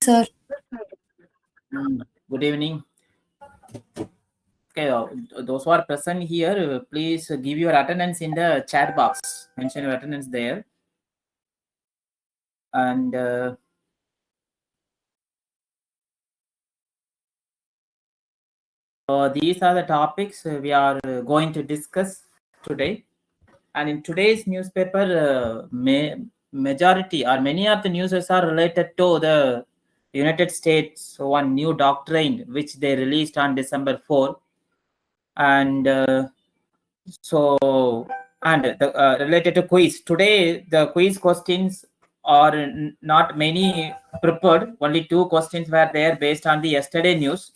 sir. Good evening. Okay, those who are present here, please give your attendance in the chat box. Mention your attendance there. And these are the topics we are going to discuss today. And in today's newspaper, majority or many of the news are related to the United States one new doctrine which they released on December 4. And related to quiz. Today, the quiz questions are not many prepared. Only 2 questions were there based on the yesterday news.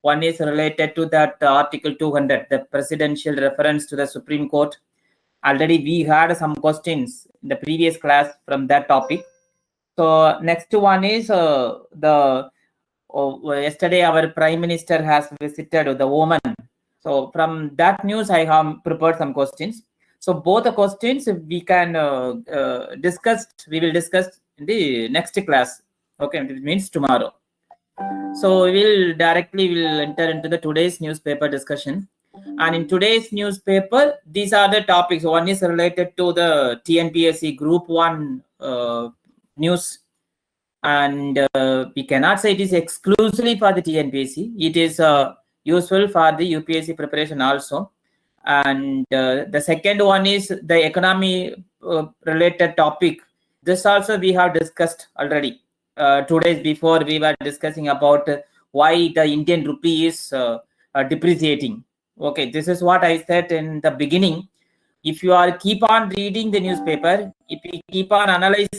One is related to that Article 200, the presidential reference to the Supreme Court. Already we had some questions in the previous class from that topic. So next one is yesterday our Prime Minister has visited the Oman. So from that news, I have prepared some questions. So both the questions we can discuss. We will discuss in the next class. Okay, it means tomorrow. So we will enter into the today's newspaper discussion. And in today's newspaper, these are the topics. One is related to the TNPSC Group 1 news. And we cannot say it is exclusively for the TNPSC. It is useful for the UPSC preparation also. And the second one is the economy related topic. This also we have discussed already. 2 days before we were discussing about why the Indian rupee is depreciating. Okay, this is what I said in the beginning. If you are keep on reading the newspaper, if you keep on analyzing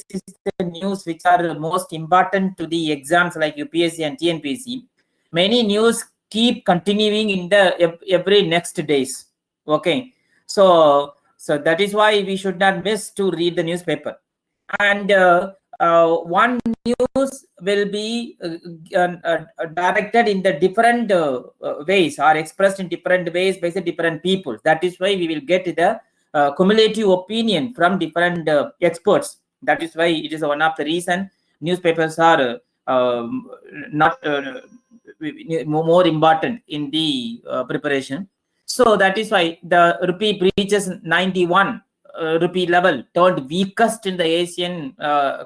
the news which are most important to the exams like UPSC and TNPSC, many news keep continuing in the every next days. Okay, so that is why we should not miss to read the newspaper. And one news will be directed in the different ways or expressed in different ways by the different people. That is why we will get the cumulative opinion from different experts. That is why it is one of the reason newspapers are not more important in the preparation. So that is why the rupee breaches 91 rupee level, turned weakest in the Asian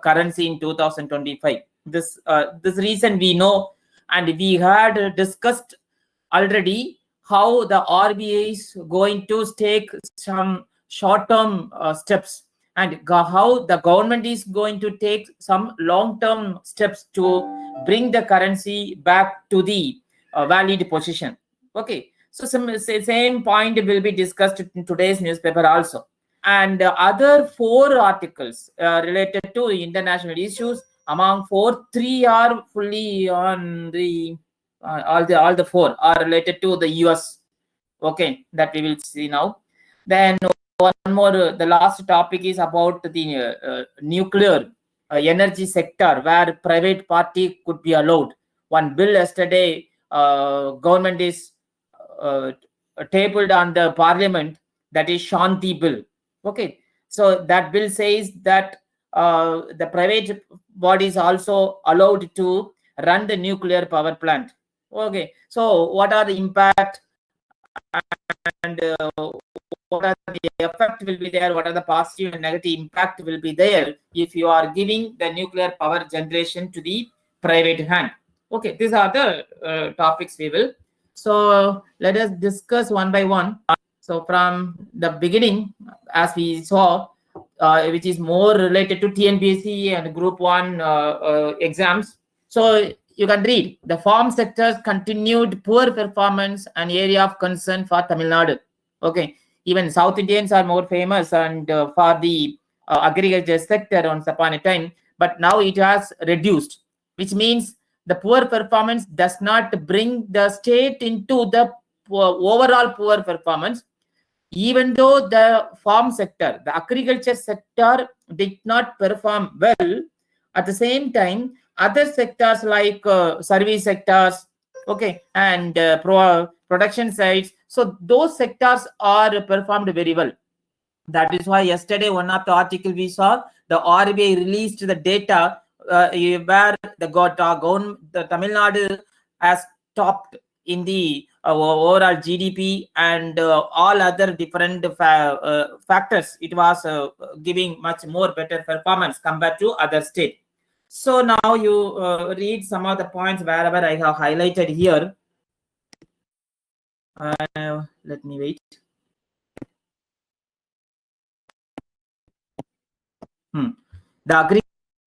currency in 2025. This reason we know, and we had discussed already how the RBI is going to take some short-term steps, and how the government is going to take some long-term steps to bring the currency back to the valid position. Okay, so same point will be discussed in today's newspaper also. And other 4 articles related to international issues. Among 4, 3 are fully on the all the 4 are related to the US. Okay, that we will see now. Then one more, the last topic is about the nuclear energy sector, where private party could be allowed. One bill yesterday government is tabled on the parliament, that is Shanti bill. Okay, so that bill says that the private bodies also allowed to run the nuclear power plant. Okay, so what are the impact and what are the effect will be there, what are the positive and negative impact will be there if you are giving the nuclear power generation to the private hand. Okay, these are the topics we will. So let us discuss one by one. So from the beginning, as we saw, which is more related to TNPSC and Group 1 exams. So you can read the farm sector's continued poor performance, an area of concern for Tamil Nadu. Okay, even South Indians are more famous and for the agriculture sector once upon a time, but now it has reduced, which means the poor performance does not bring the state into the overall poor performance. Even though the farm sector, the agriculture sector did not perform well, at the same time, other sectors like service sectors, okay, and production sides, so those sectors are performed very well. That is why yesterday one of the article we saw, the RBI released the data where the Tamil Nadu has topped in the overall GDP and all other different factors. It was giving much more better performance compared to other states. So now you read some of the points wherever I have highlighted here. Let me wait. The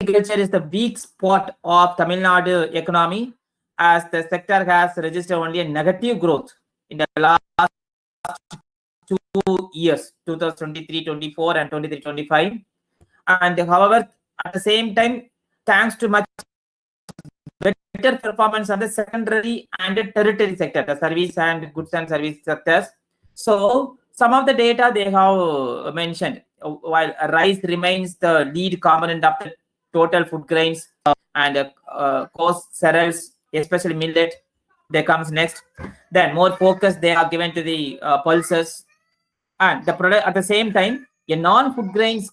agriculture is the weak spot of Tamil Nadu economy, as the sector has registered only a negative growth in the last 2 years, 2023-24 and 23-25. And however, at the same time, thanks to much better performance of the secondary and the tertiary sector, the service and goods and service sectors. So some of the data they have mentioned, while rice remains the lead component of the total food grains and coarse cereals, especially millet, that comes next. Then more focus they are given to the pulses, and the product at the same time, a non-food grains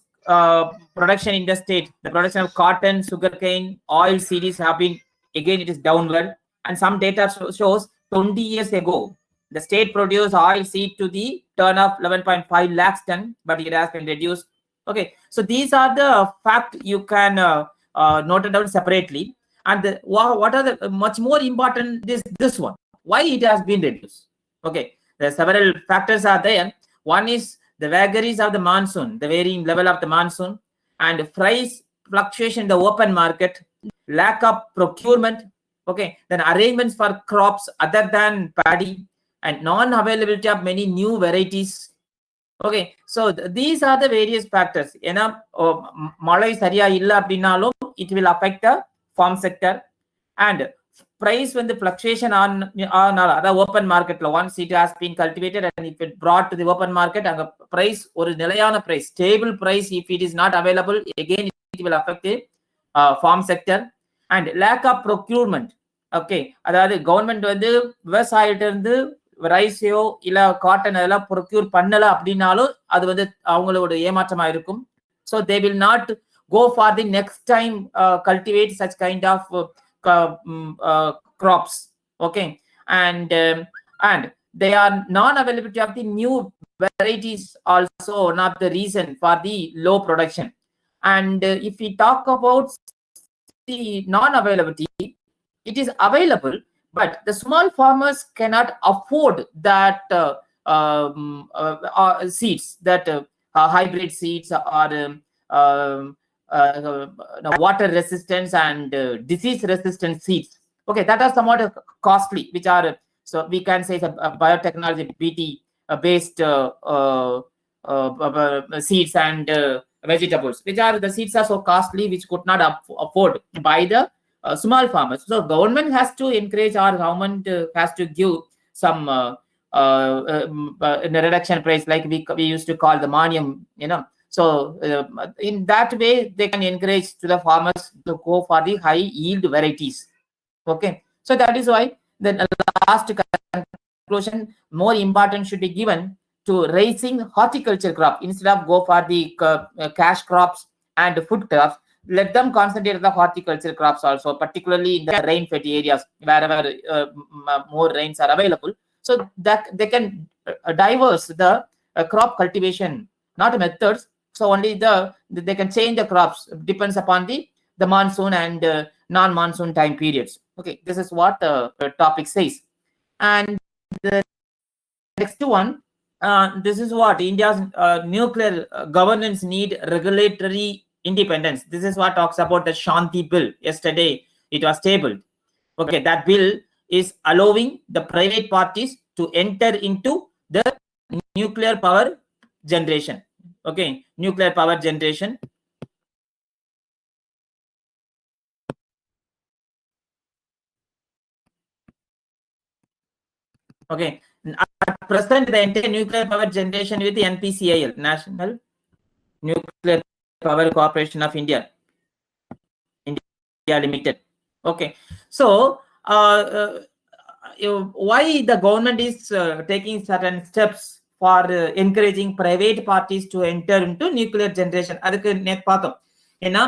production in the state, the production of cotton, sugarcane, oil seeds have been, again, it is downward. And some data shows 20 years ago, the state produced oil seed to the turn of 11.5 lakhs ton, but it has been reduced. Okay, so these are the fact you can note it down separately. And what are the much more important is this one, why it has been reduced. Okay, there are several factors are there. One is the vagaries of the monsoon, the varying level of the monsoon, and price fluctuation in the open market, lack of procurement, okay, then arrangements for crops other than paddy, and non-availability of many new varieties. Okay, so these are the various factors. Malai Saria illa abdinalum, it will affect the farm sector. And price when the fluctuation on the open market, once it has been cultivated and if it brought to the open market, and the price or nilayana price, stable price, if it is not available, again it will affect the farm sector. And lack of procurement. Okay, அதாவது government வந்து விவசாயிட்ட இருந்து ரைஸையோ இல்ல cotton அதெல்லாம் procure பண்ணல அப்படின்னாலும் அது வந்து அவங்களோட ஏமாற்றமா இருக்கும். So they will not go for the next time cultivate such kind of crops. Okay, and they are non-availability of the new varieties also one of the reason for the low production. And if we talk about the non-availability, it is available, but the small farmers cannot afford that seeds, that hybrid seeds or water resistance and disease resistant seeds. Okay, that are somewhat costly, which are, so we can say, biotechnology BT based seeds and vegetables, which are the seeds are so costly, which could not afford by the small farmers. So government has to encourage, or government has to give some reduction price, like we used to call the manium, So in that way, they can encourage to the farmers to go for the high yield varieties. Okay, so that is why the last conclusion, more importance should be given to raising horticulture crop instead of go for the cash crops and food crops. Let them concentrate on the horticulture crops also, particularly in the rain-fed areas wherever more rains are available, so that they can diverse the crop cultivation, not methods. So only they can change the crops, depends upon the monsoon and non-monsoon time periods. Okay, this is what the topic says. And the next one, this is what India's nuclear governance need regulatory independence. This is what talks about the Shanti bill. Yesterday it was tabled. Okay, that bill is allowing the private parties to enter into the nuclear power generation. Okay, nuclear power generation. Okay, at present the entire nuclear power generation with the NPCIL, National Nuclear Power Corporation of India Limited. Okay, so why the government is taking certain steps for encouraging private parties to enter into nuclear generation? அதுக்கு நேத்து பார்த்தோம். ஏன்னா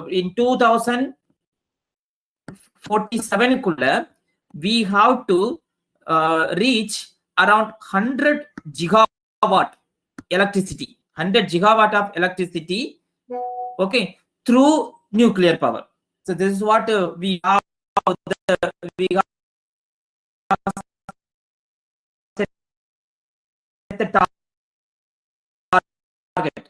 in 2047 we have to reach around 100 gigawatt electricity, 100 gigawatt of electricity, okay, through nuclear power. So this is what we have the target.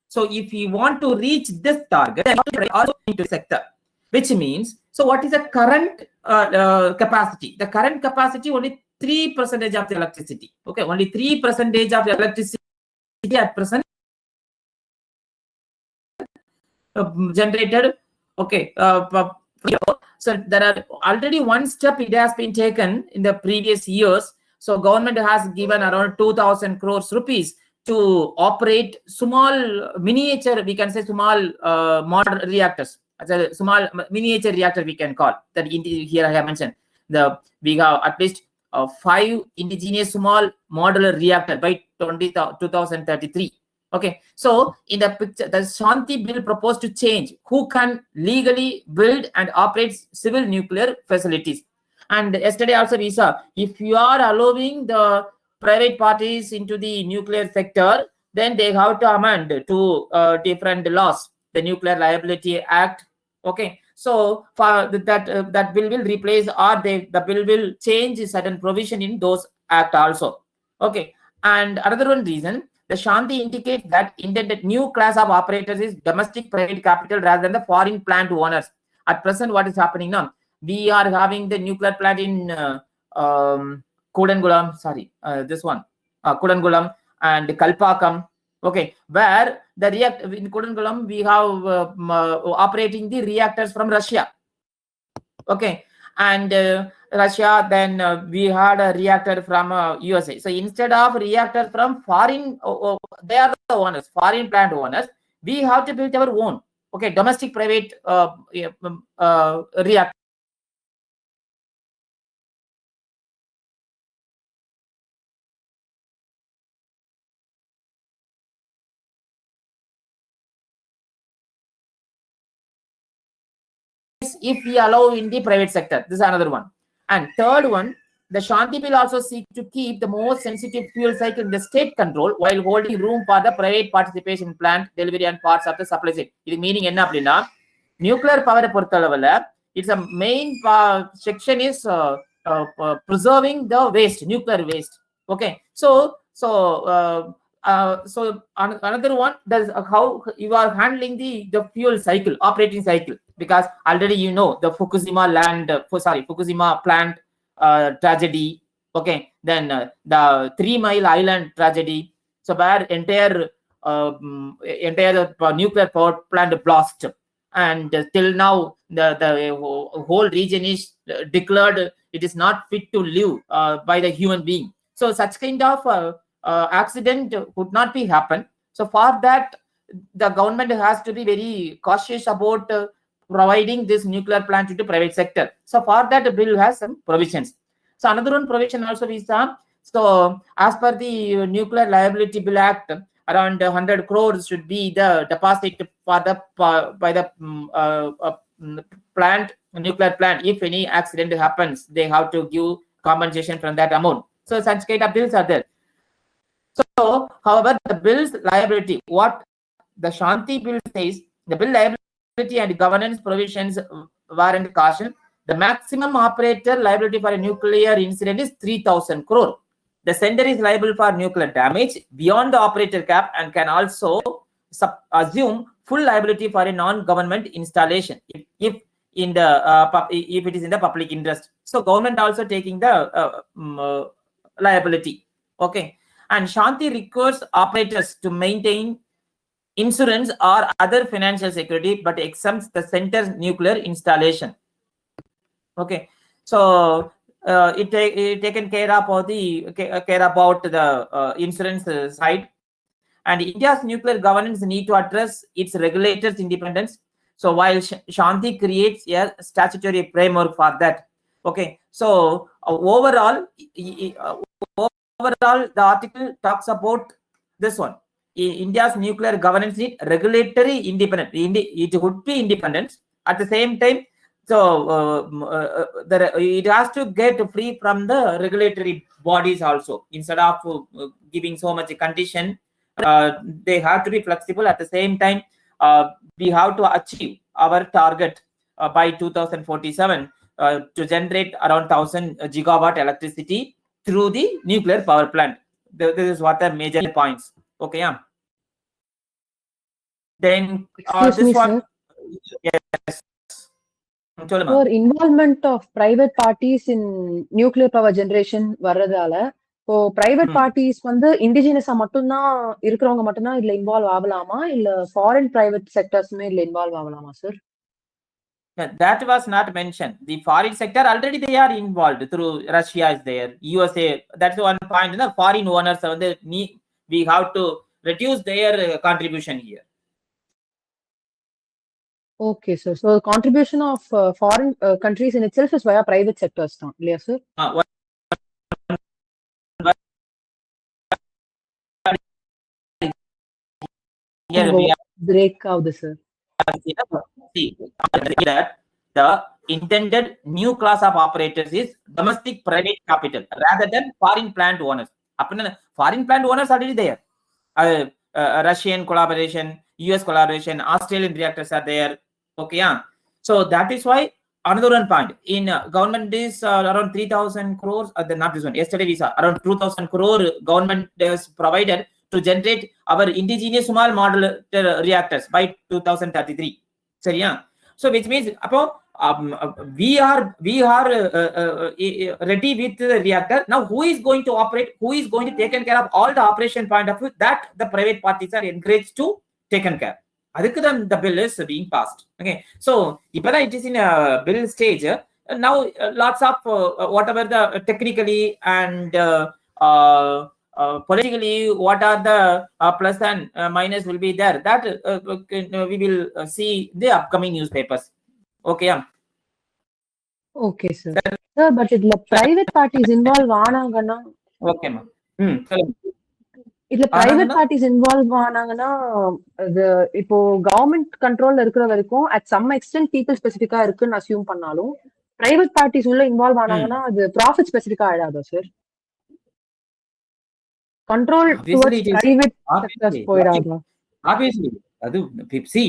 So if we want to reach this target, also into sector, which means, so what is the current capacity? The current capacity only 3% of the electricity. Okay, only 3% of the electricity at present generated. Okay, so there are already one step it has been taken in the previous years. So government has given around 2,000 crores rupees to operate small miniature, we can say small model reactors. As a small miniature reactor we can call that. Here I have mentioned we have at least 5 indigenous small modular reactor by 2033. Okay, so in the picture, the Shanti bill proposed to change who can legally build and operate civil nuclear facilities. And yesterday also we saw, if you are allowing the private parties into the nuclear sector, then they have to amend to different laws, the Nuclear Liability Act. Okay, so for that bill will replace, or the bill will change certain provision in those act also. Okay, and another one reason, the Shanti indicates that intended new class of operators is domestic private capital rather than the foreign plant owners. At present, what is happening now? We are having the nuclear plant in Kodangulam, this one, Kodangulam and Kalpakam. Okay, where the reactor in Kodangulam we have operating the reactors from Russia. Okay, and Russia, then we had a reactor from USA. So instead of reactor from foreign, they are the owners, foreign plant owners, we have to build our own, okay, domestic private reactor. If we allow in the private sector, this is another one. And third one, the Shanti bill also seeks to keep the most sensitive fuel cycle in the state control while holding room for the private participation in plant delivery and parts of the supply chain. This meaning enna appadina, nuclear power பொறுத்தளவுல it's a main section is preserving the waste, nuclear waste. Okay, so another one, that's how you are handling the fuel cycle, operating cycle, because already you know the Fukushima Fukushima plant tragedy. Okay, then the 3 Mile Island tragedy. So where entire nuclear power plant blast, and till now the whole region is declared it is not fit to live by the human being. So such kind of accident would not be happen. So for that, the government has to be very cautious about providing this nuclear plant to the private sector. So for that, the bill has some provisions. So another one provision also we saw. So as per the Nuclear Liability Bill Act, around 100 crores should be the deposit for the by the plant, nuclear plant. If any accident happens, they have to give compensation from that amount. So such kind of bills are there. So, however, the bill's liability, what the Shanti bill says, the bill liability and governance provisions warrant caution. The maximum operator liability for a nuclear incident is 3,000 crore. The sender is liable for nuclear damage beyond the operator cap and can also assume full liability for a non-government installation if in the if it is in the public interest. So government also taking the liability. Okay, and Shanti requires operators to maintain insurance or other financial security, but exempts the center's nuclear installation. Okay, so it taken care of the care about the insurance side. And India's nuclear governance need to address its regulators' independence. So while Shanti creates a statutory framework for that. Okay, so overall, the article talks about this one. India's nuclear governance need regulatory independence. It would be independent at the same time. So it has to get free from the regulatory bodies also. Instead of giving so much condition, they have to be flexible. At the same time, we have to achieve our target by 2047 to generate around 1,000 gigawatt electricity through the nuclear power plant. This is what the major points. Okay, yeah. Then Excuse me, one, sir. yes. For involvement of private parties in nuclear power generation வர்றதால இப்போ private parties வந்து இண்டிஜினஸா மட்டும்தான் இருக்கிறவங்க மட்டும்தான் இதுல involve ஆகலாமா இல்ல foreign private செக்டர்ஸ்மே இதுல involve ஆகலாமா sir? That was not mentioned. The foreign sector already they are involved through Russia is there, USA. That's one point. The foreign owners we have to reduce their contribution here. Okay, sir. So contribution of foreign countries in itself is via private sectors, தான் இல்லையா sir? Break out, sir. See, that the intended new class of operators is domestic private capital rather than foreign plant owners. Foreign plant owners already there. Russian collaboration, US collaboration, Australian reactors are there. Okay, yeah. So that is why another one point in government is around 3,000 crores. Not this one. Yesterday we saw around 2,000 crore government is provided to generate our indigenous small modular reactors by 2033. So yeah. So which means we are ready with the reactor. Now who is going to operate? Who is going to take care of all the operation point of view? That the private parties are encouraged to take care. Adukku the bill is being passed. Okay. So ippada it is in a bill stage. Now lots of whatever the technically and politically what are the plus and minus will be there. That we will see the upcoming newspapers. Okay, yeah. Okay, sir. Sir, but இதுல private parties involve ஆனாங்கன்னா okay ma இதுல private parties involve ஆனாங்கன்னா அது இப்போ government கண்ட்ரோல்ல இருக்கிற வரைக்கும் at some extent people specificா இருக்குன்னு assume பண்ணாலும் private parties உள்ள இன்வால்வ் ஆனாங்கன்னா அது profit specificா ஆயிடாதா சார்? Control towards private sectors போயிடாதா? Obviously, see,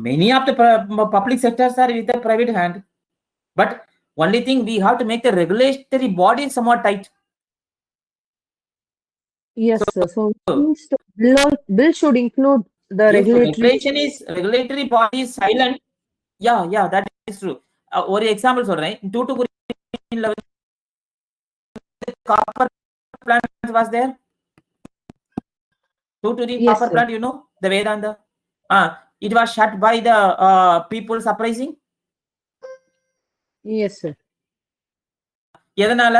many of the public sectors are with the private hand, but only thing we have to make the regulatory body somewhat tight. Yes, sir. So bill should include the regulatory body is silent. Yeah, that is true. One example சொல்றேன். Tuticorin copper plant was there. Tuticorin copper plant, you know, the Vedanta. It was shut by the people's uprising. Yes, sir. எதனால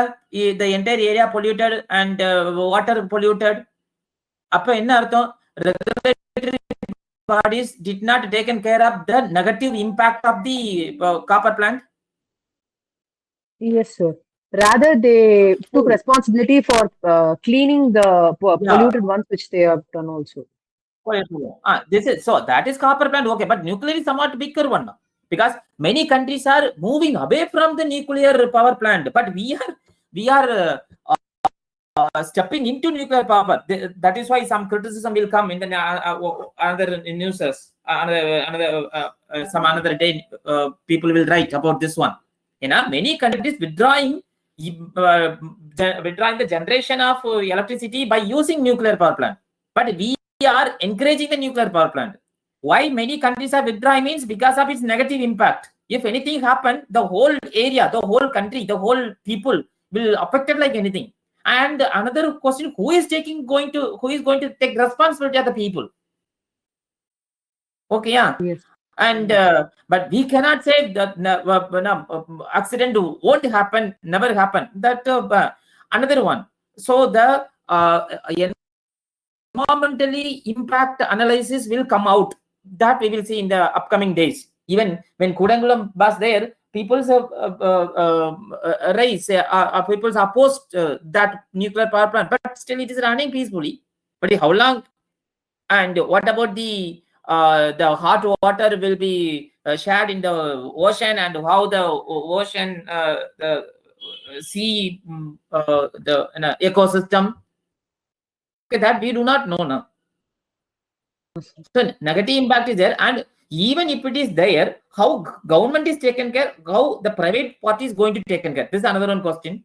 the entire area polluted and water polluted. அப்ப என்ன அர்த்தம்? Regulatory bodies did not taken care of the negative impact of the copper plant. Yes, sir. Rather they took responsibility for cleaning the polluted ones which they have done also. This is so that is copper plant. Okay, but nuclear is somewhat bigger one now, because many countries are moving away from the nuclear power plant, but we are stepping into nuclear power. That is why some criticism will come in the another news. Another day people will write about this one. Many countries withdrawing the generation of electricity by using nuclear power plant, but we are encouraging the nuclear power plant. Why many countries are withdrawing means because of its negative impact. If anything happen, the whole area, the whole country, the whole people will affected like anything. And another question: who is going to take responsibility of the people? Okay, yeah. Yes. And but we cannot say that accident won't happen, never happen. That another one. So the environmentally impact analysis will come out. That we will see in the upcoming days. Even when Kudangulam was there, people's people's opposed that nuclear power plant, but still it is running peacefully. But how long And what about the hot water will be shared in the ocean, and how the ocean, the sea, the ecosystem? Okay, that we do not know now. So negative impact is there, and even if it is there, how government is taken care, how the private party is going to taken care. This is another one question.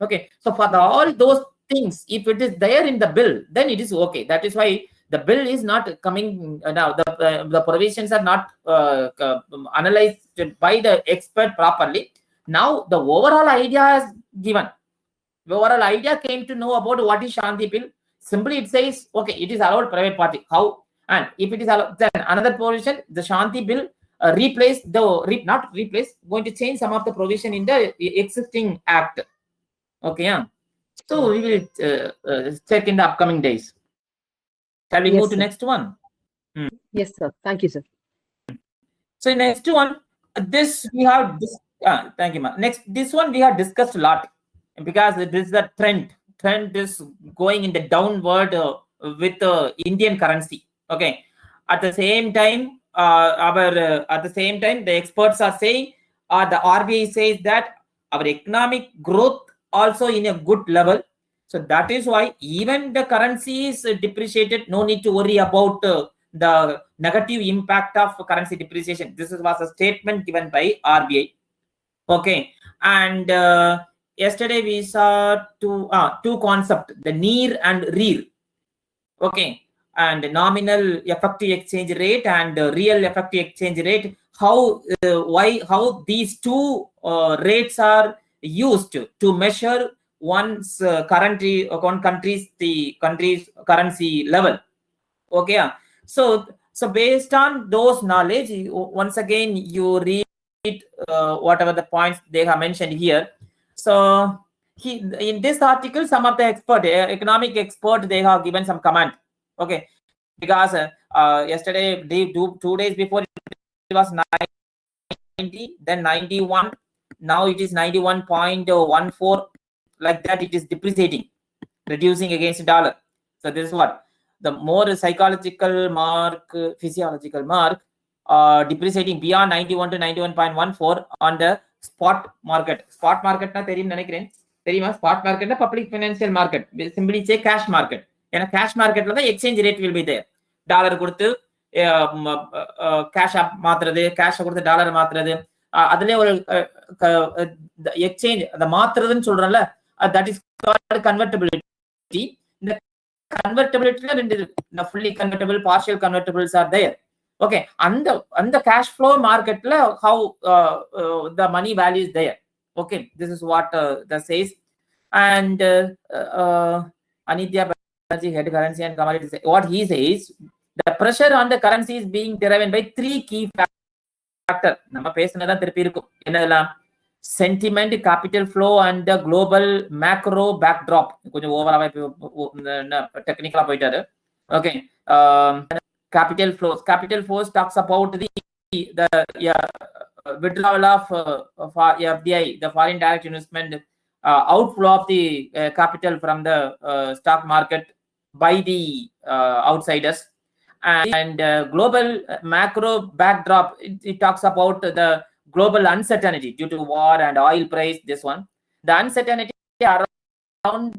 Okay, so for all those things, if it is there in the bill, then it is okay. That is why the bill is not coming now. The provisions are not analyzed by the expert properly. Now the overall idea is given. The overall idea came to know about what is Shanti bill. Simply it says, okay, it is allowed private party. How? And if it is allowed, then another provision, the Shanti bill not replace, going to change some of the provision in the existing act. Okay, yeah. So we will check in the upcoming days. Shall we move to next one? Yes, sir. Thank you, sir. So next one, this we have. Thank you, ma. Next, this one we have discussed a lot, because this is the trend. Trend is going in the downward with Indian currency. Okay. At the same time, the experts are saying, the RBI says that our economic growth also in a good level. So that is why even the currency is depreciated. No need to worry about the negative impact of currency depreciation. This was a statement given by RBI. Okay. And yesterday we saw two concepts, the NER and RER. Okay. And nominal effective exchange rate and real effective exchange rate. How these two rates are used to measure one's country's currency level. Okay. So based on those knowledge, once again you read whatever the points they have mentioned here. So in this article, some of the economic expert, they have given some comment. Okay, because yesterday, 2 days before, it was 90, then 91, now it is 91.14. Like that, it is depreciating, reducing against dollar. So this is what the more psychological mark, physiological mark, depreciating beyond 91 to 91.14 on the spot market. Spot market na theriyuma, spot market na public financial market. We simply say cash market. In a cash market, the exchange rate will be there. Dollar கொடுத்து cash மாத்துறது, cash கொடுத்து dollar மாத்துறது, அதுலயே ஒரு exchange அந்த மாத்துறதுன்னு சொல்றோம்ல, that is called convertibility. The convertibility, the fully convertible, partial convertibles are there. Okay, and the cash flow market, how the money value is there. Okay, this is what that says. And Anitya Banerjee, head currency and commodities, what he says, the pressure on the currency is being driven by three key factors. நம்ம பேசினதான் திருப்பி இருக்கும். என்னதெல்லாம்? Sentiment, capital flow, and the global macro backdrop. கொஞ்சம் ஓவராவே டெக்னிக்கலா போயிட்டாரு. Okay, capital flows talks about the withdrawal of FDI, the foreign direct investment, outflow of the capital from the stock market by the outsiders, and global macro backdrop, it talks about the global uncertainty due to war and oil price. This one, the uncertainty around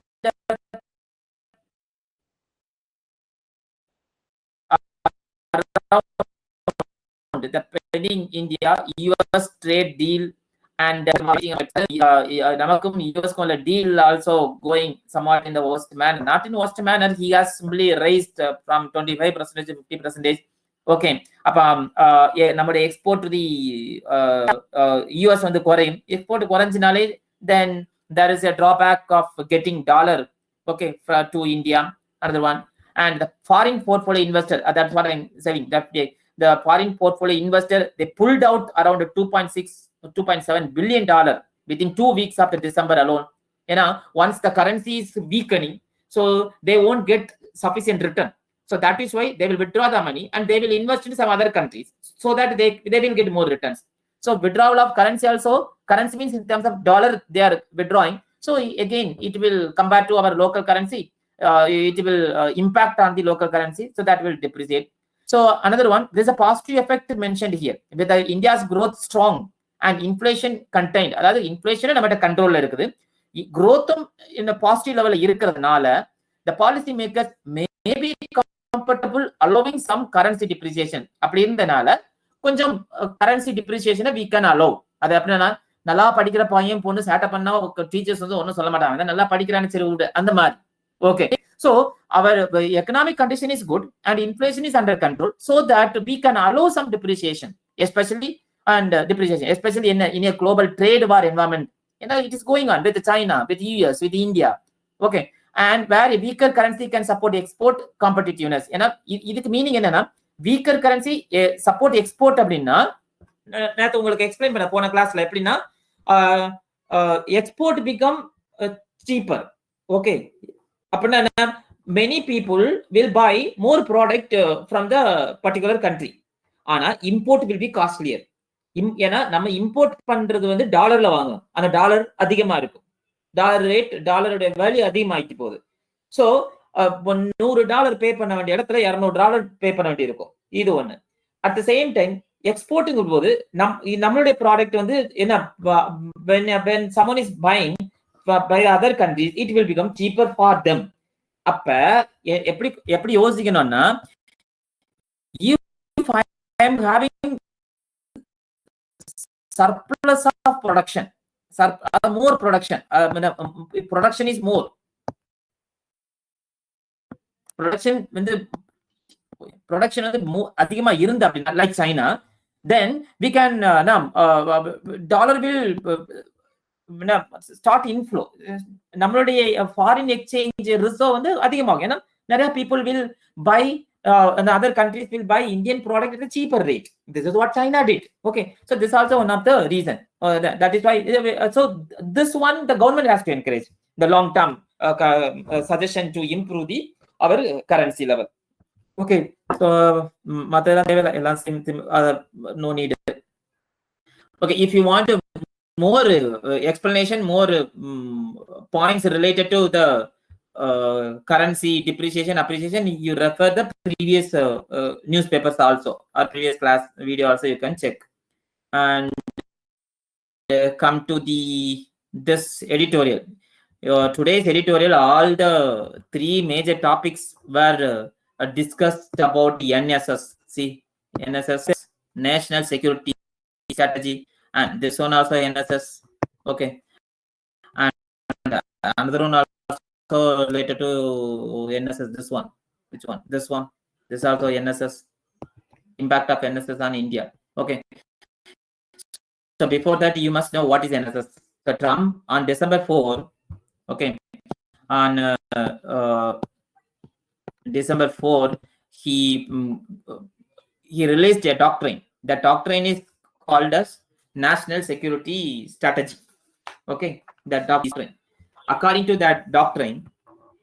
the pending India-US trade deal, and Namakum US deal also going somewhat in the worst manner. Not in worst manner, he has simply raised from 25% to 50%. Okay, நம்முடைய export to the US வந்து குறையும். Export குறைஞ்சினாலே, then there is a drawback of getting dollar, okay, to India. Another one, and the foreign portfolio investor, that's what I'm saying, that the foreign portfolio investor, they pulled out around $2.7 billion within 2 weeks after December alone. Once the currency is weakening, so they won't get sufficient return. So that is why they will withdraw the money and they will invest in some other countries so that they will get more returns. So withdrawal of currency also, currency means in terms of dollar they are withdrawing. So again, it will come back to our local currency. it will impact on the local currency, so that will depreciate. So another one, there's a positive effect mentioned here with the India's growth strong and inflation contained. அதாவது inflation நம்ம கண்ட்ரோல்ல இருக்குது, growthம் in a positive level இருக்கிறதுனால the policy makers may be comfortable allowing some currency depreciation. அப்படி இருந்தனால கொஞ்சம் currency depreciation we can allow. அது அப்படின்னா நல்லா படிக்கிற பையன் பொண்ணு சேட்டை பண்ணா டீச்சர்ஸ் வந்து ஒன்றும் சொல்ல மாட்டாங்க, நல்லா படிக்கிறான்னு சரி விடு அந்த மாதிரி. Okay, so our economic condition is good and inflation is under control, so that we can allow some depreciation, especially in a global trade war environment. You know, it is going on with China, with US, with India. Okay, and where a weaker currency can support export competitiveness. You know, இதுக்கு meaning என்னன்னா weaker currency support export அப்படின்னா நேத்து உங்களுக்கு explain பண்ண போன கிளாஸ்ல எப்படின்னா export become cheaper. Okay, அப்படின்னா many people will buy more product from the particular country. ஆனா import will be costlier. ஏன்னா நம்ம இம்போர்ட் பண்றது வந்து டாலர்ல வாங்குவோம், அந்த டாலர் அதிகமா இருக்கும், டாலர் ரேட் டாலருடைய வேல்யூ அதிகமாகிட்டு போகுது. ஸோ $100 பே பண்ண வேண்டிய இடத்துல $200 பே பண்ண வேண்டி இருக்கும். இது ஒண்ணு. அட் த சேம் டைம் எக்ஸ்போர்ட்டுங்கும் போது நம்மளுடைய ப்ராடக்ட் வந்து என்ன, when someone is buying by other countries, it will become cheaper for them. அப்ப எப்படி யோசிக்கணும்னா, if I am having surplus of production, more production, production is more, production வந்து அதிகமா இருந்து அப்படின்னா like China, then we can dollar will start inflow. நம்மளுடைய foreign exchange reserve வந்து அதிகமாகும். ஏன்னா நிறைய people will buy and other countries will buy Indian product at a cheaper rate. This is what China did. Okay, so this is also one of the reason. That is why. So this one the government has to encourage the long term suggestion to improve our currency level. Okay, so no need. Okay, if you want more explanation, more points related to the currency depreciation, appreciation, you refer the previous newspapers also, or previous class video also you can check. And come to this editorial. Today's editorial, all the three major topics were discussed about the NSS. See, NSS, National Security Strategy, and this one also NSS. Okay, and another one also related to NSS. This one, which one? This one. This also NSS. Impact of NSS on India. Okay. So before that, you must know what is NSS. The Trump on December 4. Okay, on December 4, he released a doctrine. That doctrine is called as National Security Strategy. Okay, that doctrine. According to that doctrine,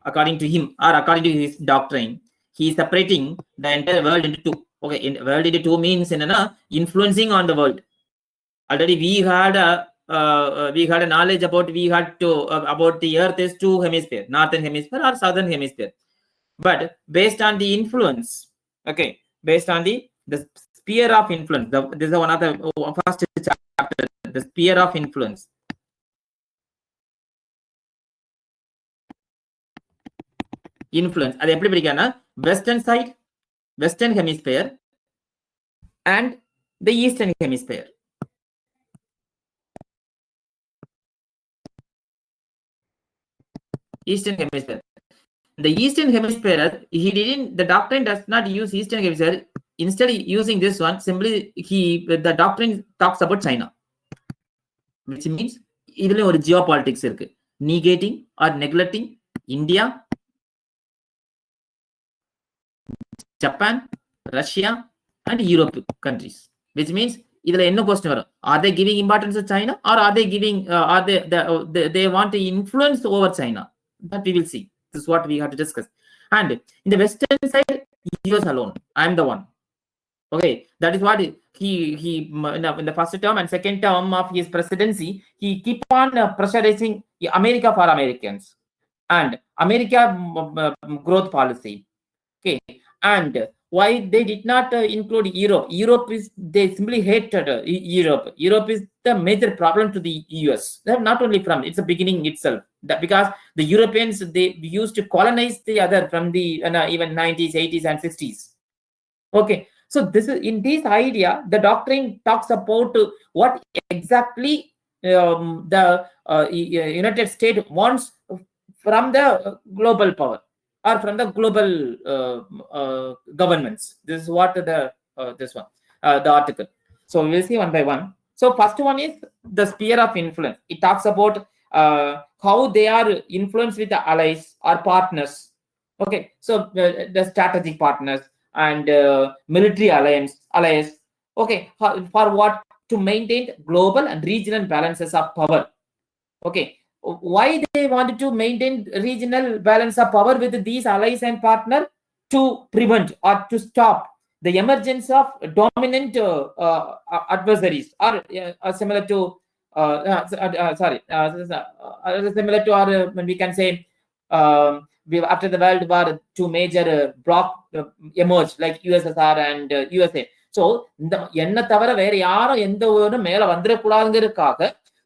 according to him or according to his doctrine, he is separating the entire world into two. Okay, world into two means influencing on the world. Already we had a knowledge about about the Earth is two hemisphere, northern hemisphere or southern hemisphere. But based on the influence, okay, based on the sphere of influence, this is one of the first chapter, the sphere of influence. Influence, அது எப்படி பிரிக்கனா, western side, western hemisphere and the eastern hemisphere. Eastern hemisphere. The eastern hemisphere, the doctrine does not use eastern hemisphere. Instead using this one, simply the doctrine talks about China, which means இதுல ஒரு geopolitics இருக்கு, negating or neglecting India, Japan, Russia and Europe countries. Which means இதுல என்ன question வரும், are they giving importance to China or are they giving they want to influence over China? That we will see. This is what we have to discuss. And in the western side, US alone, I am the one. Okay, that is what he in the first term and second term of his presidency, he keep on pressurizing America for Americans. and America growth policy. Okay, and why they did not include Europe? Europe is, they simply hated Europe. Europe is the major problem to the US. Not only from it's a beginning itself, that because the Europeans, they used to colonize the other from the even 90s, 80s, and 60s. Okay, so this is in this idea, the doctrine talks about what exactly the United States wants from the global power or from the global governments. This is what the the article. So we'll see one by one. So first one is the sphere of influence. It talks about how they are influenced with the allies or partners. Okay, so the strategic partners and military allies. Okay, for what? To maintain global and regional balances of power. Okay, why they wanted to maintain regional balance of power with these allies and partner? To prevent or to stop the emergence of dominant adversaries, or similar to similar to, or when we can say, after the World War, two major bloc emerged, like USSR and USA. So இந்த என்ன தவிர வேற யாரும் எந்த ஒரு மேல வந்துடக்கூடாதுங்கிறதுக்காக,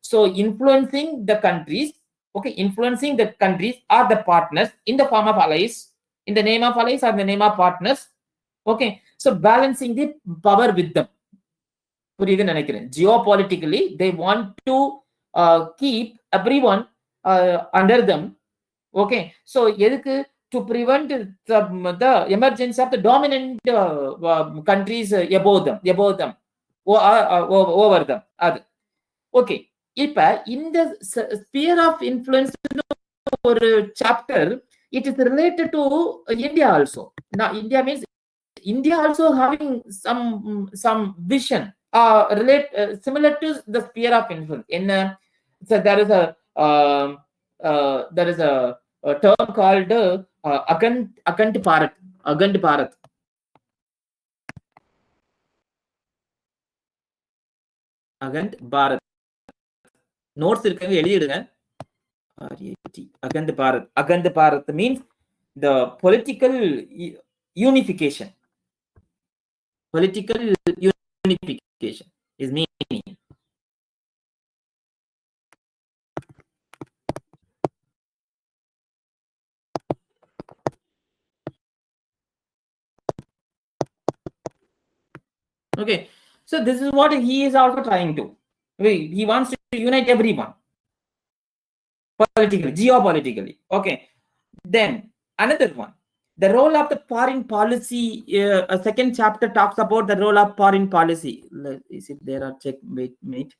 so influencing the countries, okay, influencing the countries or the partners in the form of allies, in the name of allies or the name of partners. Okay, so balancing the power with them. புரியுதுன்னு நினைக்கிறேன். Geopolitically, they want to keep everyone under them. Okay, so எதுக்கு? To prevent the emergence of the dominant countries above them, over them. அது okay. இப்ப இந்த sphere of influence ஒரு chapter, it is related to India also. Now India means India also having some vision similar to the sphere of influence. So there is a term called Akhand Bharat. Akhand Bharat. Notes irukanga, எழுதிடுங்க. Akhand Bharat. Akhand Bharat means the political unification. Political unification is meaning. Okay, so this is what he is also trying to. He wants to unite everyone politically, geopolitically. Okay, then another one, the role of the foreign policy. A second chapter talks about the role of foreign policy. Is it there? Or check. Wait.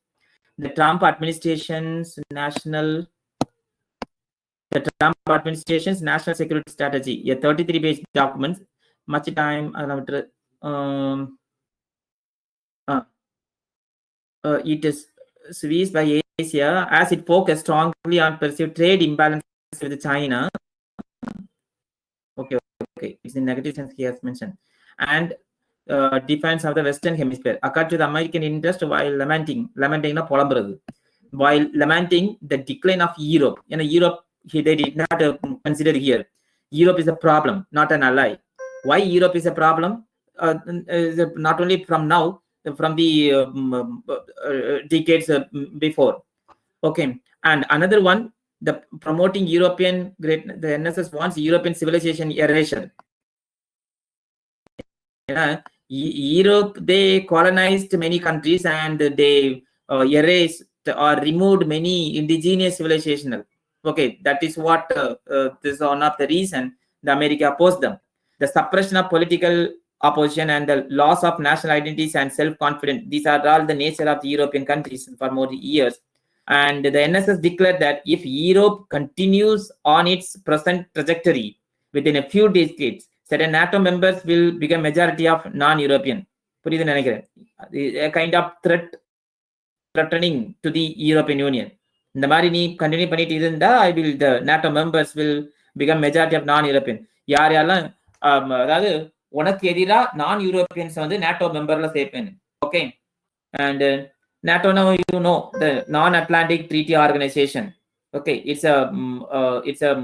The Trump administration's national security strategy, a 33-page document. Much time. It is squeezed by Asia as it focused strongly on perceived trade imbalance with China. Okay. It's in negative sense he has mentioned. And defense of the Western Hemisphere, according to the American interest, while lamenting the decline of Europe. Europe, they did not consider here. Europe is a problem, not an ally. Why Europe is a problem? Not only from now, from the decades before. Okay, and another one, the promoting European the NSS wants European civilization erasure. Europe, they colonized many countries and they erased or removed many indigenous civilization. Okay, that is what this is one of the reason the America opposed them. The suppression of political opposition and the loss of national identities and self-confidence. These are all the nature of the European countries for more years. And the NSS declared that if Europe continues on its present trajectory, within a few decades, certain NATO members will become majority of non-European. A kind of threatening to the European Union. இந்த மாதிரி நீ continue பண்ணிட்டு இருந்தா, the NATO members will become majority of non-European. யாரெல்லாம் அதாவது உனக்கு எதிரா நான் யூரோப்பியன்ஸ் வந்து NATO மெம்பர்ல சேர்ப்பேன். Okay, and NATO, now the non-Atlantic Treaty Organization. Okay, it's a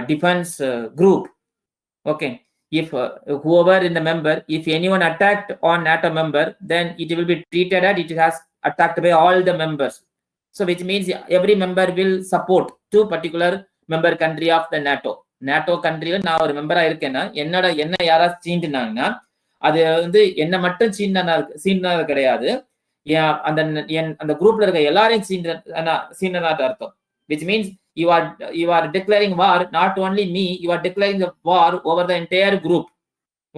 defense group. Okay, if whoever in the member, if anyone attacked on NATO member, then it will be treated as it has attacked by all the members. So which means every member will support two particular member country of the NATO countryல நான் ஒரு மெம்பரா இருக்கேன்னா என்ன யாராவது சீண்டுனாங்கன்னா அது வந்து என்ன மட்டும் சீண்டனது கிடையாது, அந்த குரூப்ல இருக்க எல்லாரையும் சீண்டனாத அர்த்தம். Which means you are declaring war, not only me, you are declaring the war over the entire group.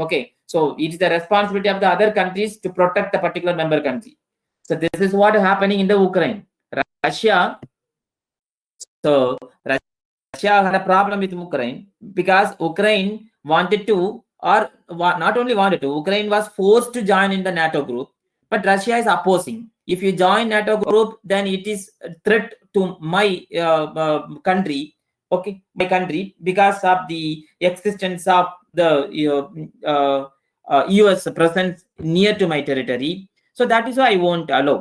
Okay, so it is the responsibility of the other countries to protect the particular member country. So this is what is happening in the Ukraine. Russia had a problem with Ukraine because Ukraine wanted to, or not only wanted to, Ukraine was forced to join in the NATO group, but Russia is opposing. If you join NATO group, then it is a threat to my country. Okay, my country, because of the existence of the US presence near to my territory. So that is why I won't allow.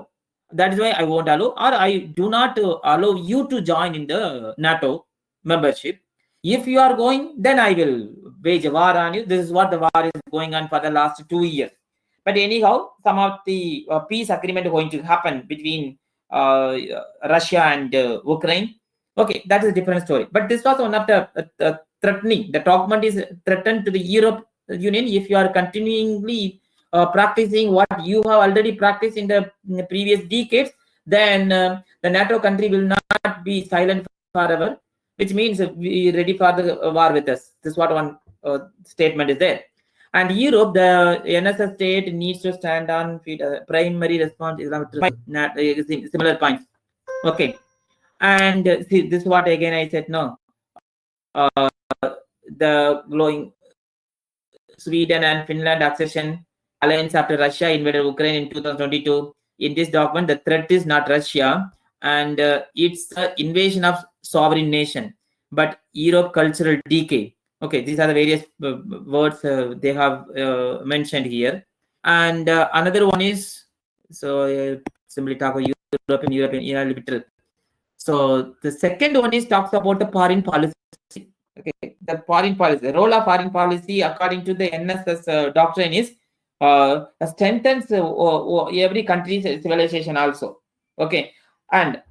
That is why I won't allow, or I do not allow you to join in the NATO membership. If you are going, then I will wage a war on you. This is what the war is going on for the last 2 years. But anyhow, some of the peace agreement is going to happen between Russia and Ukraine. Okay, that is a different story. But this was one of the threatening. The document is threatened to the Europe Union. If you are continually practicing what you have already practiced in the previous decades, then the NATO country will not be silent forever, which means we ready for the war with us. This is what one statement is there. And Europe, the NSS state needs to stand on feet. Primary response is similar points. Okay, and see, this is what again I said. No, the glowing Sweden and Finland accession alliance after Russia invaded Ukraine in 2022. In this document, the threat is not Russia, and it's the invasion of sovereign nation, but Europe cultural decay. Okay, these are the various words they have mentioned here. And another one is, so simply talk about European literal. So the second one is talks about the foreign policy. Okay, the foreign policy, the role of foreign policy according to the NSS doctrine is strengthens every country's civilization also. Okay, and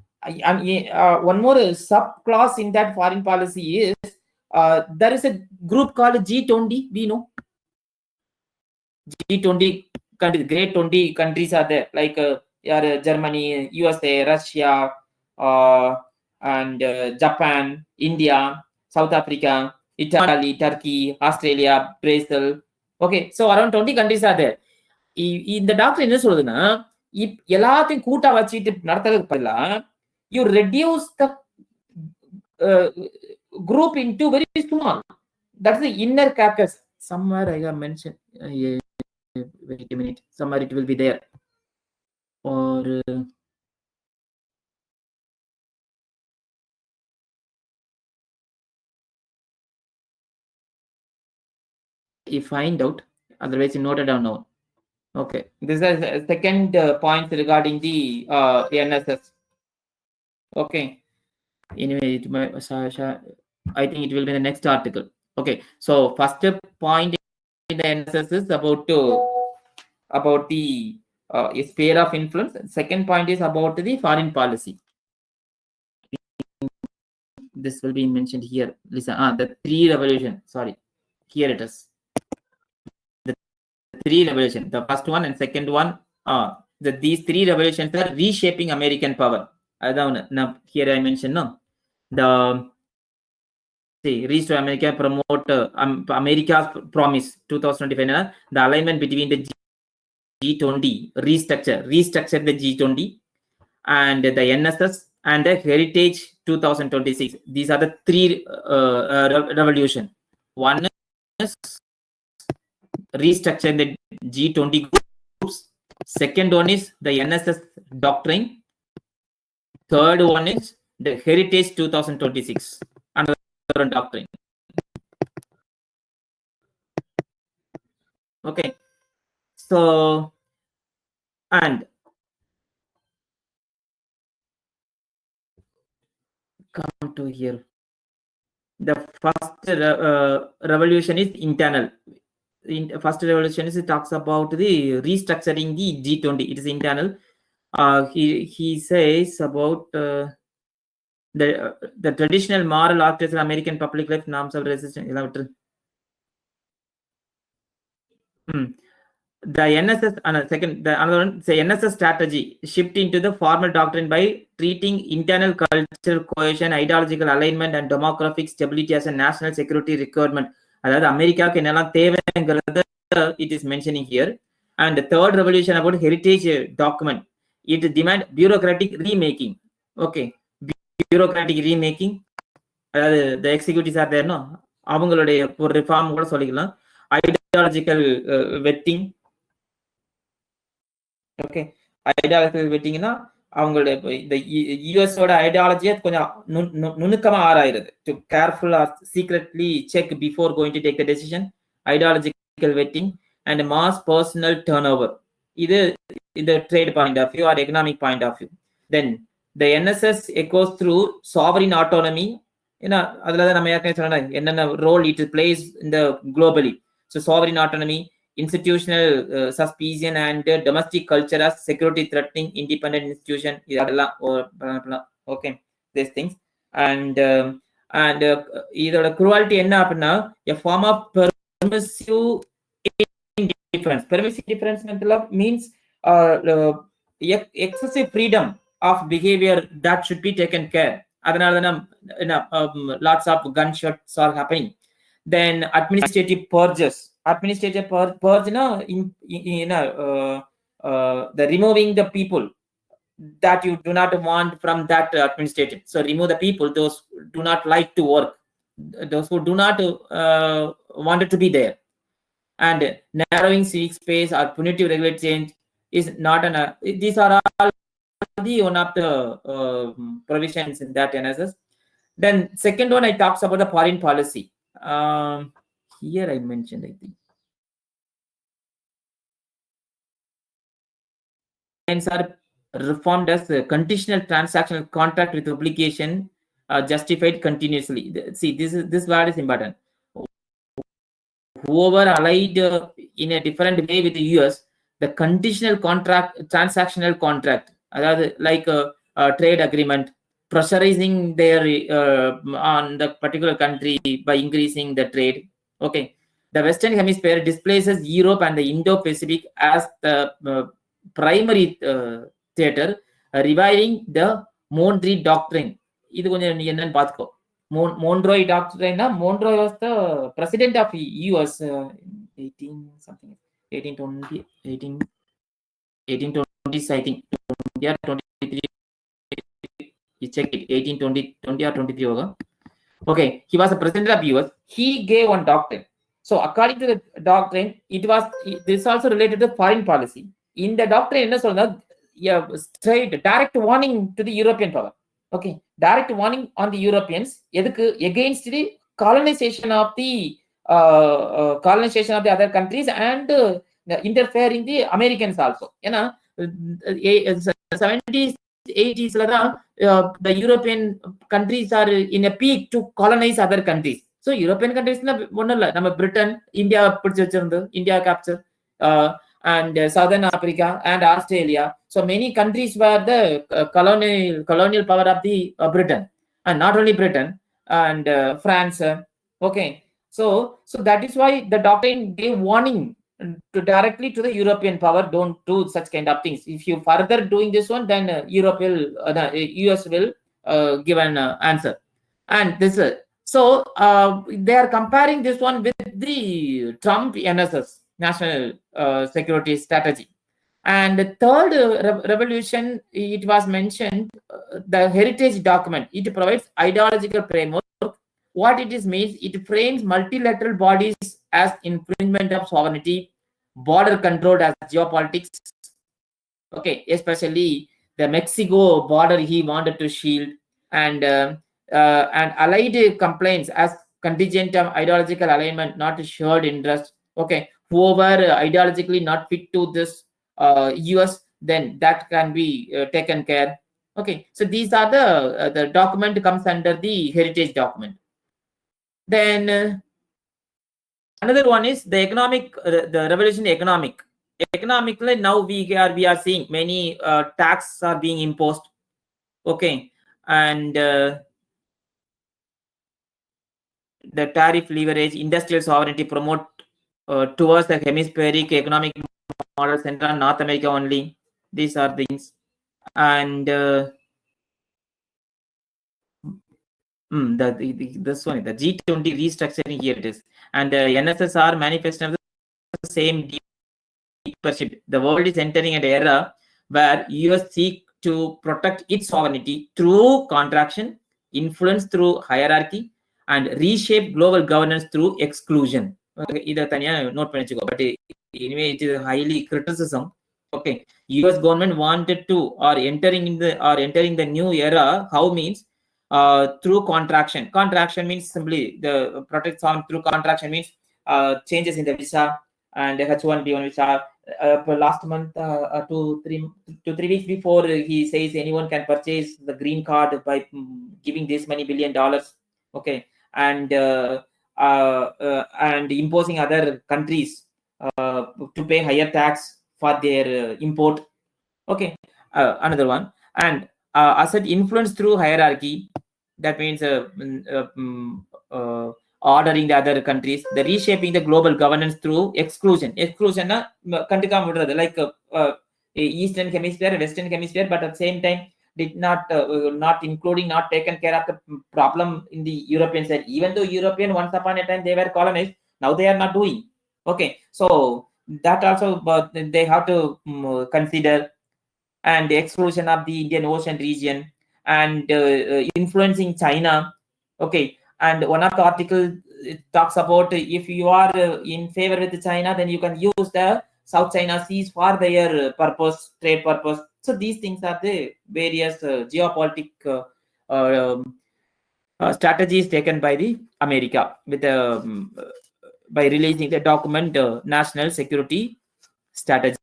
one more subclause in that foreign policy is there is a group called G20. We know G20 countries, great 20 countries are there, like Germany, USA, Russia, and Japan, India, South Africa, Italy, Turkey, Australia, Brazil. Okay, so around 20 countries are there. இந்த doctor என்ன சொல்றதுன்னா, எல்லாத்தையும் கூட்டா வச்சுட்டு நடத்துறதுக்கு பதிலா you reduce the group into very small. That's the inner caucus. Somewhere I have mentioned. Wait a minute. Somewhere it will be there. Or you find out. Otherwise, you note it down now. Okay, this is the second point regarding the NSS. Okay, anyway, I think it will be the next article. Okay, so first point in the NSS is about the sphere of influence. Second point is about the foreign policy. This will be mentioned here. Listen, the three revolution. Sorry, here it is. Three revolution. The first one and second one. These three revolutions are reshaping American power. Now here I mentioned the Restore America, promote America's promise 2025. The alignment between the G20, restructure the G20, and the NSS and the Heritage 2026. These are the three revolution. One is restructure the G20 groups. Second one is the NSS doctrine. Third one is the Heritage 2026 another doctrine. Okay, so and come to here. The first revolution is internal. First revolution is, it talks about the restructuring the G20. It is internal. He says about the traditional moral architecture, American public life, norms of resistance. The NSS, another one, the NSS strategy, shift into the formal doctrine by treating internal cultural cohesion, ideological alignment, and demographic stability as a national security requirement. அதாவது அமெரிக்காவுக்கு என்னெல்லாம் தேவைங்கிறத it is mentioning here. And the third revolution about heritage document, it demand bureaucratic remaking. Okay, bureaucratic remaking, அதாவது the executives are there, no, அவங்களுடைய ஒரு reform கூட சொல்லிக்கலாம். Ideological vetting. Okay, ideological வெட்டிங்னா அவங்களோட இந்த யூஎஸோட ஐடியாலஜியை கொஞ்சம் நுணுக்கமா ஆராயிருது. To careful or secretly check before going to take the decision. Ideological vetting and mass personal turn over. இது இந்த trade point of view or economic point of view. Then the NSS echoes through sovereign autonomy. ஏன்னா அதுலதான் நம்ம ஏற்கனவே சொன்ன என்னென்ன role it plays இந்த globally. So sovereign autonomy, institutional suspicion, and domestic culture as security threatening independent institution. Okay, these things. And இதோட cruelty என்ன அப்படின்னா, a form of permissive indifference. Permissive indifference means excessive freedom of behavior that should be taken care. அதனால lots of gunshots are happening. Then administrative purges. Administrative purge, the removing the people that you do not want from that administrative. So remove the people, those do not like to work, those who do not wanted to be there. And narrowing civic space or punitive regulatory change is not an. These are all the one of the provisions in that NSS. Then second one, I talks about the foreign policy. Here I mentioned, I think. Are reformed as a conditional transactional contract with obligation justified continuously. See, this word is important. Whoever allied in a different way with the US, the conditional contract, transactional contract, like a trade agreement, pressurizing their on the particular country by increasing the trade. Okay, the Western Hemisphere displaces Europe and the Indo-Pacific as the primary theater, reviving the Monroe Doctrine. இது கொஞ்சம் என்னன்னு பாத்துக்கோ. Monroe Doctrine. Monroe was the president of US 1820s, I think. 23. You check it, 1820 or 23 over. Okay, he was the president of US. He gave one doctrine. So according to the doctrine, this also related to foreign policy. In the doctrine, என்ன சொல்றா, straight direct warning to the European power. Okay, direct warning on the Europeans, எதுக்கு, against the colonization of the other countries and interfering the Americans also. ஏன்னா 70s 80s the European countries are in a peak to colonize other countries. So European countries ஒன்னும் இல்ல, நம்ம Britain, India பிடிச்சு வச்சிருந்து, India capture, and Southern Africa and Australia. So many countries were the colonial power of the Britain, and not only Britain and France. Okay, so that is why the doctrine gave warning to directly to the European power, don't do such kind of things. If you further doing this one, then Europe will, US will give an answer. And this so they are comparing this one with the Trump NSS, national security strategy. And the third revolution, it was mentioned, the heritage document. It provides ideological framework. What it is means, it frames multilateral bodies as infringement of sovereignty, border controlled as geopolitics. Okay, especially the Mexico border he wanted to shield, and allied complaints as contingent of ideological alignment, not shared interest. Okay, whoever ideologically not fit to this US, then that can be taken care. Okay, so these are the document comes under the heritage document. Then another one is the economic, the revolution economic. Economically, now we are seeing many taxes are being imposed. Okay, and the tariff leverage, industrial sovereignty promote towards the hemispheric economic model centered on North America only. These are things. And this one, the G20 restructuring, here it is. And the NSSR manifesto the same deepership. The world is entering an era where US seek to protect its sovereignty through contraction, influence through hierarchy, and reshape global governance through exclusion. Okay, note but anyway, it is highly criticism. Okay, US government wanted to or entering the new era. How means through contraction. Contraction means simply the protect sovereignty through contraction means changes in the visa and H1B1 visa. Last month, 2-3 weeks before, he says anyone can purchase the green card by giving this many $1 billion. Okay, and imposing other countries to pay higher tax for their import. Okay, another one. And asset influence through hierarchy. That means ordering the other countries, the reshaping the global governance through exclusion. Exclusion like Eastern Hemisphere, Western Hemisphere, but at the same time did not including, not taken care of the problem in the European side. Even though European once upon a time they were colonized, now they are not doing. Okay, so that also they have to consider. And the exclusion of the Indian Ocean region and influencing China. Okay, and one of the articles talks about if you are in favor with China, then you can use the South China Seas for their purpose, trade purpose. So these things are the various geopolitic strategies taken by the America with by releasing the document National Security Strategy.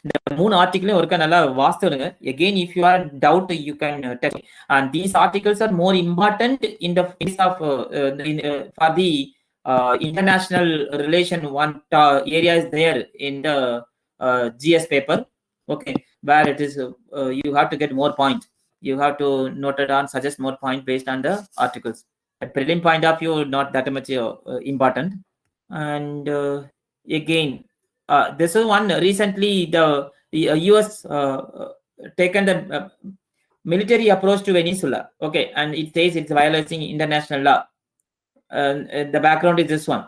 The moon article again, if you are doubt, you can text. And these articles are more important in the face of for the international relation. One area is there in the GS paper. Okay, where it is you have to get more point. You have to note it down, suggest more point based on the articles. At prelim point of view, not that much important. And again, this is one recently the US taken the military approach to Venezuela. Okay, and it says it's violating international law. The background is this one.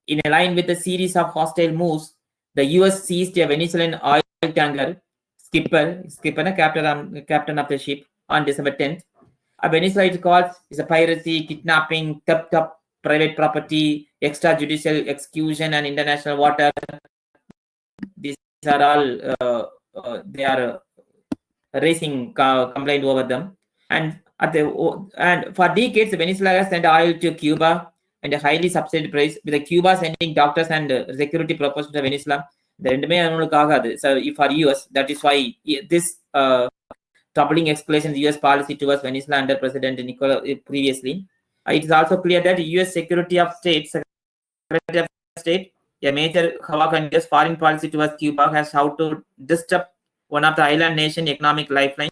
In line with the series of hostile moves, the US seized a Venezuelan oil tanker skipper, captain of the ship on December 10th. Venezuela it calls is a piracy, kidnapping, theft of private property, extrajudicial execution, and international water. These are all they are raising complaint over them. And for decades, Venezuela has sent oil to Cuba and a highly subsidized price, with Cuba sending doctors and security purposes to Venezuela. So for US, that is why this troubling escalation US policy towards Venezuela under President Nicolas previously. It is also clear that US Secretary of State, a major Hawaiian foreign policy towards Cuba, has how to disrupt one of the island nation economic lifeline.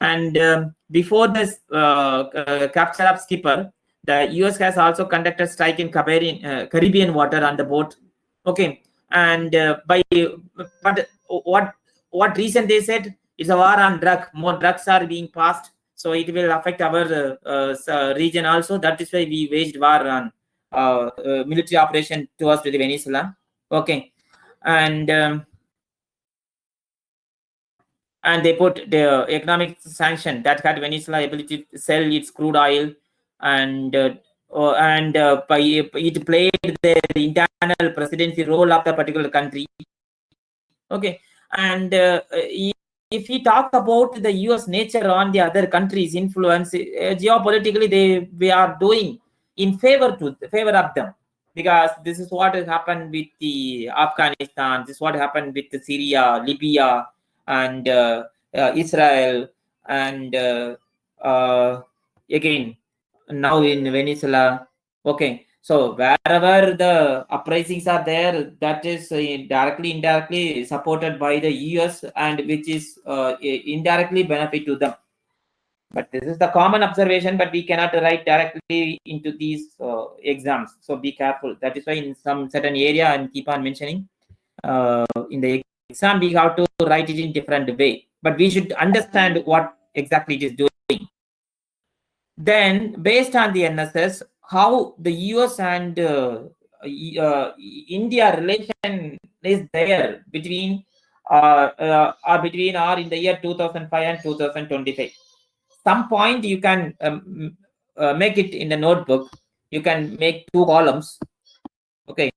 And before this capture of skipper, the US has also conducted strike in Caribbean water on the boat. Okay, and but what reason they said? It's a war on drug. More drugs are being passed, so it will affect our region also. That is why we waged war on military operation towards the Venezuela. Okay, and they put the economic sanction that had Venezuela ability to sell its crude oil, and by it played the internal presidency role of the particular country. Okay, and if we talk about the US nature on the other countries' influence, geopolitically, we are doing in favor of them. because this is what has happened with the Afghanistan, this is what happened with the Syria, Libya, and Israel, and again now in Venezuela. Okay, so wherever the uprisings are there, that is directly, indirectly supported by the US, and which is indirectly benefit to them. But this is the common observation, but we cannot write directly into these exams. So be careful. That is why in some certain area, and keep on mentioning, in the exam, we have to write it in different way. But we should understand what exactly it is doing. Then, based on the NSS, how the US and India relation is there between or in the year 2005 and 2025. Some point you can make it in the notebook. You can make 2 columns. Okay,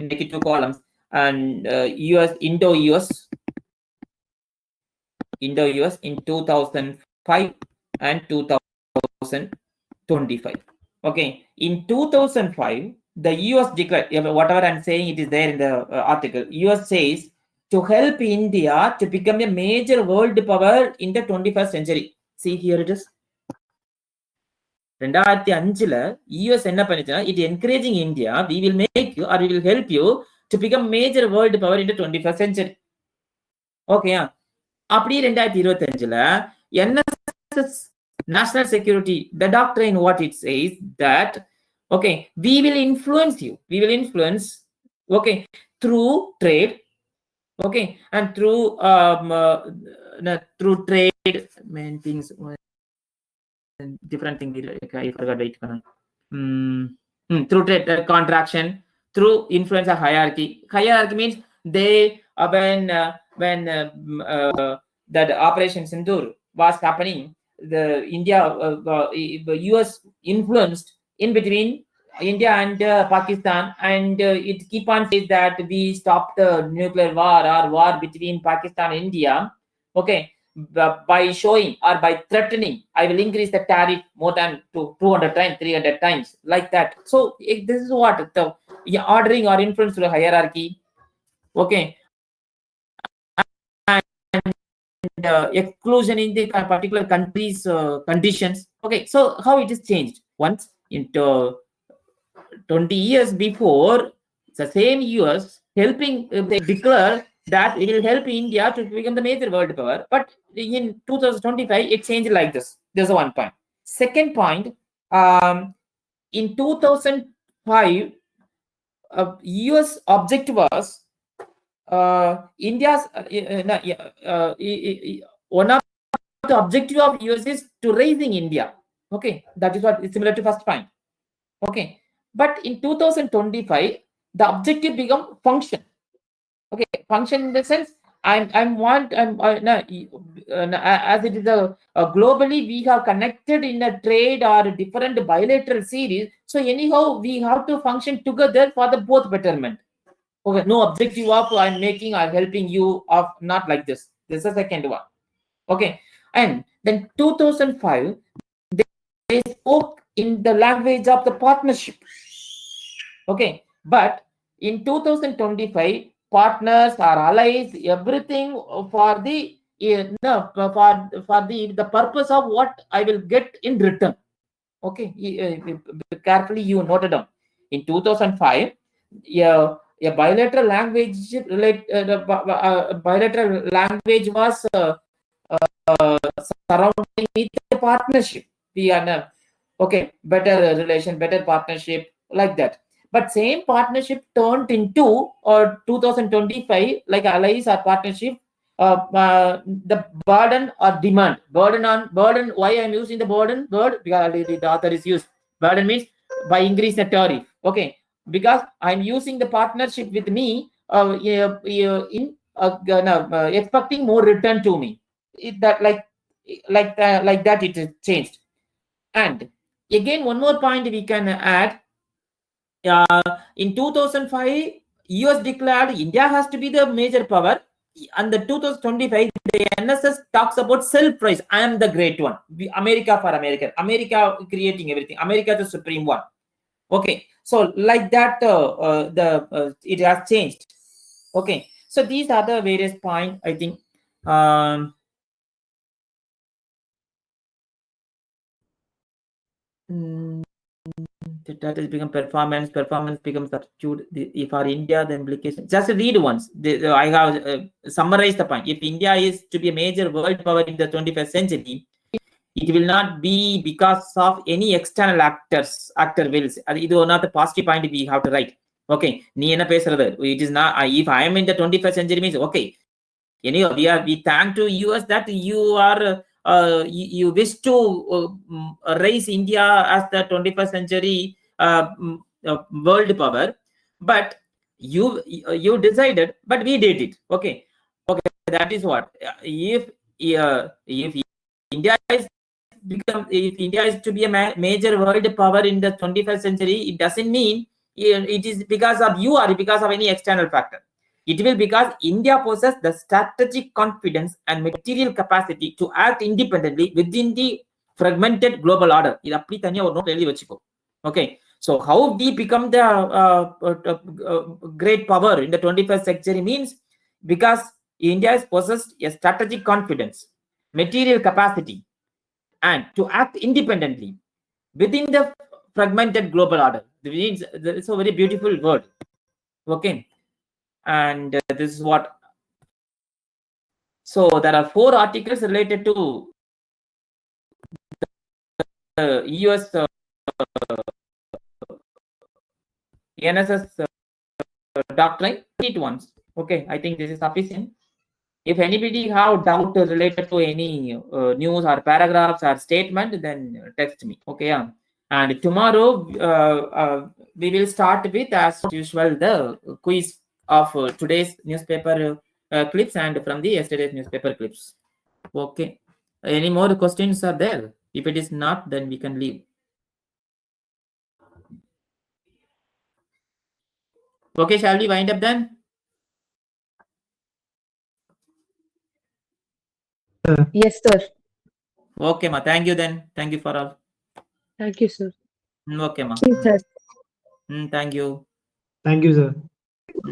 make it 2 columns, and US Indo-US in 2005 and 2025. Okay, in 2005, the US declared, whatever I'm saying, it is there in the article. US says to help India to become a major world power in the 21st century. See, here it is. 2005ல US என்ன பண்ணுச்சுன்னா, it encouraging India, we will make you or we will help you to become major world power in the 21st century. Okay, அப்படி 2025ல NSS national security, the doctrine, what it says that, okay, we will influence you, okay, through trade, okay, and through trade, main things, different thing, I forgot it. Through trade, contraction, through influence of hierarchy. Hierarchy means they when that Operation Sindoor was happening, the India, US influenced in between India and Pakistan, and it keep on saying that we stopped the nuclear war or war between Pakistan and India. Okay, by showing or by threatening, I will increase the tariff more than 200 times, 300 times, like that. So this is what the ordering or influence through hierarchy. Okay, and exclusion in the particular country's conditions. Okay, so how it is changed once into 20 years before, the same US helping, they declare that it will help India to become the major world power. But in 2025, it changed like this. There's one point. Second point, in 2005, US objective was India's one of the objective of US is to raising India. Okay, that is what is similar to first point. Okay, but in 2025, the objective become function. Okay, function in the sense, as it is globally we have connected in a trade or different bilateral series. So anyhow, we have to function together for the both betterment. Okay, no objective of I'm making or helping you of, not like this. This is the second one. Okay, and then 2005, they spoke in the language of the partnership. Okay, but in 2025, partners or allies, everything for the the purpose of what I will get in return. Okay, carefully you note it down. In 2005, a bilateral language was surrounding with the partnership. We are okay, better relation, better partnership, like that. But same partnership turned into 2025, like allies or partnership, the burden or demand. Burden, why I'm using the burden word? Because already the author is used. Burden means by increase the tariff. Okay, because I'm using the partnership with me in expecting more return to me. That like that it is changed. And again, one more point we can add. In 2005, US declared India has to be the major power. And the 2025, the NSS talks about self-praise. I am the great one. America for America. America creating everything. America the supreme one. Okay, so like that, it has changed. Okay, so these are the various points, I think. That has become performance becomes substitute. If for India, the implication, just read once. I have summarized the point. If India is to be a major world power in the 21st century, it will not be because of any external actor wills. This is one of the positive point we have to write. Okay, it is not, if I am in the 21st century means, okay, anyway, we thank to US that you are you wish to raise India as the 21st century world power, but you decided, but we did it. Okay, that is what. If India is if India is to be a major world power in the 21st century, it doesn't mean it is because of you or because of any external factor. It will because India possesses the strategic confidence and material capacity to act independently within the fragmented global order. Okay, so how we become the great power in the 21st century means because India has possessed a strategic confidence, material capacity, and to act independently within the fragmented global order. It's a very beautiful word. Okay, and this is what. So there are 4 articles related to the US NSS doctrine. Read once. Okay, I think this is sufficient. If anybody have doubt related to any news or paragraphs or statement, then text me. Okay, yeah. And tomorrow we will start with, as usual, the quiz of today's newspaper clips and from the yesterday's newspaper clips. Okay. Any more questions are there? If it is not, then we can leave. Okay, shall we wind up then? Yes, sir. Okay, ma. Thank you then. Thank you for all. Thank you, sir. Okay, ma. Yes, sir. Thank you. Thank you, sir.